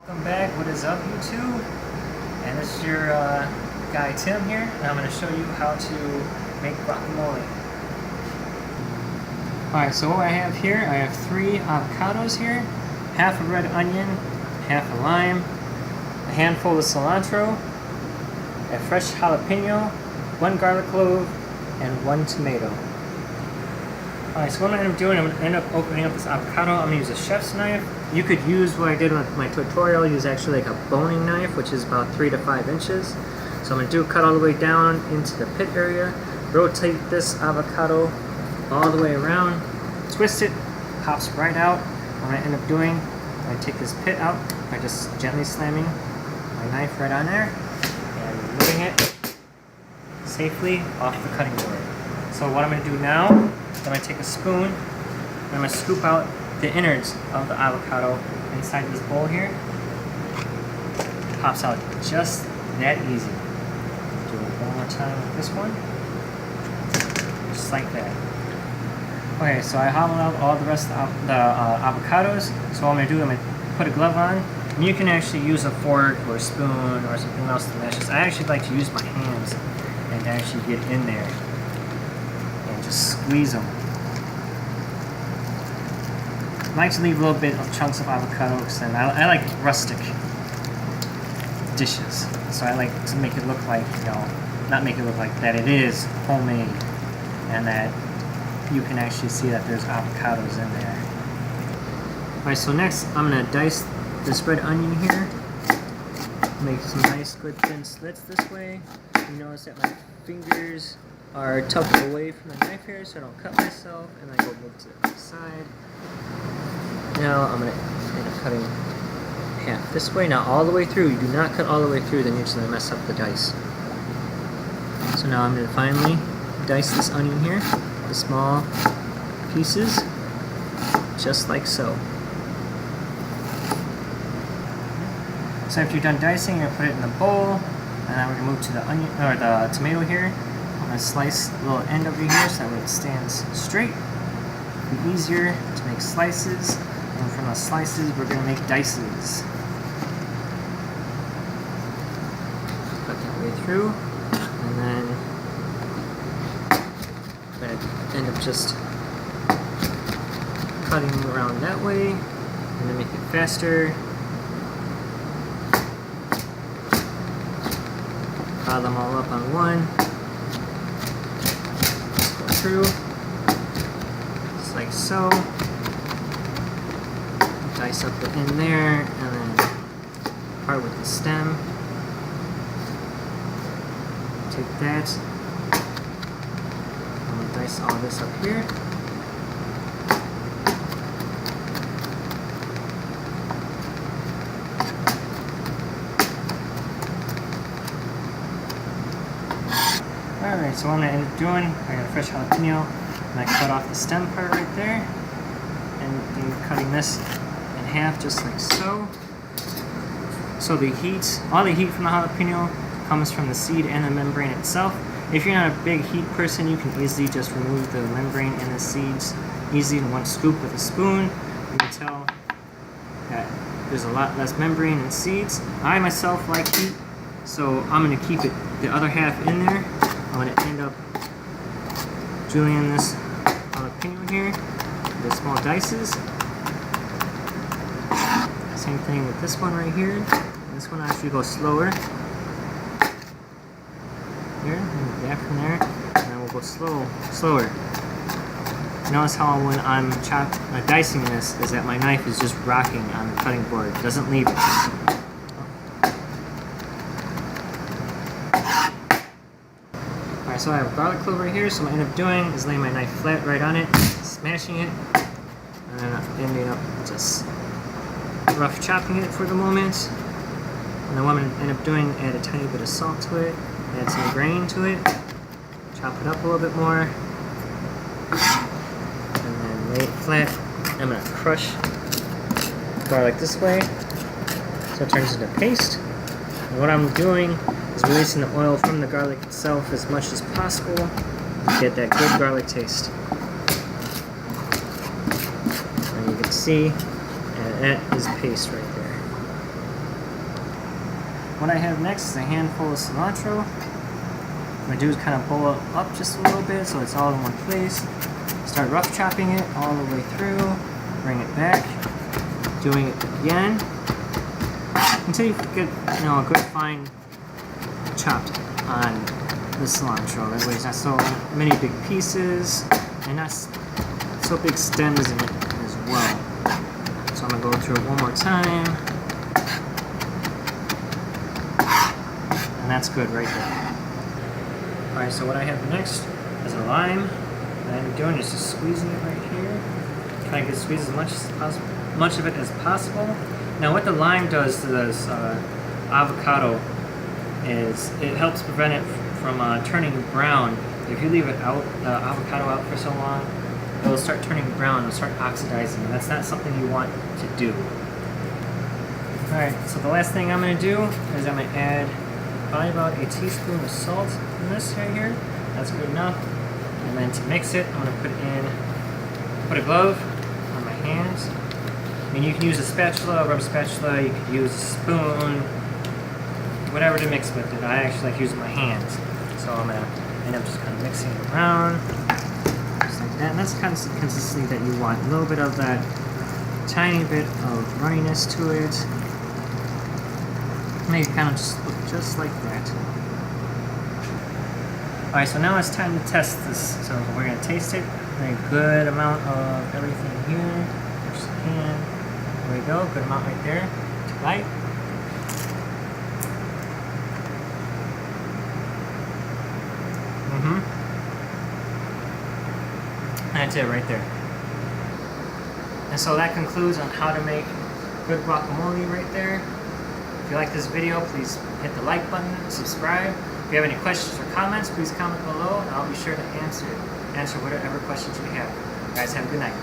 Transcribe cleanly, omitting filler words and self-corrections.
Welcome back. What is up, YouTube? And this is your guy Tim here, and I'm going to show you how to make guacamole. Alright, so what I have here, I have 3 avocados here, half a red onion, half a lime, a handful of cilantro, a fresh jalapeno, 1 garlic clove, and 1 tomato. Alright, so what I'm going to end up doing, I'm going to end up opening up this avocado. I'm going to use a chef's knife. You could use what I did with my tutorial, use actually like a boning knife, which is about 3 to 5 inches. So I'm going to do cut all the way down into the pit area, rotate this avocado all the way around, twist it, pops right out. What I'm going to end up doing, I'm going to take this pit out by just gently slamming my knife right on there and removing it safely off the cutting board. So what I'm going to do now, I'm going to take a spoon and I'm going to scoop out the innards of the avocado inside this bowl here. It pops out just that easy. Do it one more time with this one. Just like that. Okay, so I hollowed out all the rest of the avocados. So what I'm going to do, I'm going to put a glove on. And you can actually use a fork or a spoon or something else to mash this. I actually like to use my hands and actually get in there and just squeeze them. I like to leave a little bit of chunks of avocado because I like rustic dishes. So I like to make it look like, not make it look like that it is homemade and that you can actually see that there's avocados in there. Alright, so next I'm going to dice this red onion here. Make some nice good thin slits this way. You notice that my fingers are tucked away from the knife here so I don't cut myself, and I go move to the other side. Now I'm going to end up cutting half this way, not all the way through. You do not cut all the way through, then you're just going to mess up the dice. So now I'm going to finally dice this onion here into small pieces, just like so. So after you're done dicing, you're going to put it in the bowl, and now we're going to move to the onion or the tomato here. I'm going to slice the little end over here so that way it stands straight. It'll be easier to make slices. And from the slices, we're going to make dices. Cut that way through, and then I'm going to end up just cutting around that way, and then make it faster. Pile them all up on one. Just go through, just like so. Dice up the end there, and then part with the stem. Take that. I'm going to dice all this up here. Alright, so what I'm going to end up doing, I got a fresh jalapeno, and I cut off the stem part right there, and then cutting this half just like so. So the heat, all the heat from the jalapeno comes from the seed and the membrane itself. If you're not a big heat person, you can easily just remove the membrane and the seeds easily in one scoop with a spoon. You can tell that there's a lot less membrane and seeds. I myself like heat, so I'm going to keep it the other half in there. I'm going to end up julienne this jalapeno here with small dices. Same thing with this one right here. This one actually goes slower. Here, and back from there, and then we'll go slower. Notice how when I'm dicing this, is that my knife is just rocking on the cutting board. It doesn't leave it. Alright, so I have garlic clove right here, so what I end up doing is laying my knife flat right on it, smashing it, and then ending up just rough chopping it for the moment. And then what I'm going to end up doing, add a tiny bit of salt to it, add some grain to it, chop it up a little bit more, and then lay it flat. I'm going to crush garlic this way so it turns into paste. And what I'm doing is releasing the oil from the garlic itself as much as possible to get that good garlic taste. And you can see, and that is paste right there. what I have next is a handful of cilantro. What I'm going to do is kind of bowl it up just a little bit so it's all in one place. Start rough chopping it all the way through. Bring it back. Doing it again. Until you get, a good fine chopped on the cilantro. That way it's not so many big pieces and not so big stems in it as well. So I'm going to go through it one more time. And that's good right there. Alright, so what I have next is a lime. What I'm doing is just squeezing it right here. Trying to squeeze as much of it as possible. Now what the lime does to this avocado is it helps prevent it from turning brown. If you leave it out, the avocado out for so long, it will start turning brown, it'll start oxidizing, and that's not something you want to do. Alright, so the last thing I'm going to do is I'm going to add probably about a teaspoon of salt in this right here. That's good enough. And then to mix it, I'm going to put a glove on my hands. I mean, you can use a spatula, a rubber spatula, you could use a spoon, whatever to mix with it. I actually like using my hands. So I'm going to end up just kind of mixing it around. Just like that. And that's kind of the consistency that you want. A little bit of that tiny bit of runniness to it. Make it kind of just look just like that. Alright, so now it's time to test this. So we're going to taste it. A good amount of everything here. Just a can. There we go. Good amount right there. To bite. That's it right there. And so that concludes on how to make good guacamole right there. If you like this video, please hit the like button, subscribe. If you have any questions or comments, please comment below and I'll be sure to answer whatever questions you have. Guys, have a good night.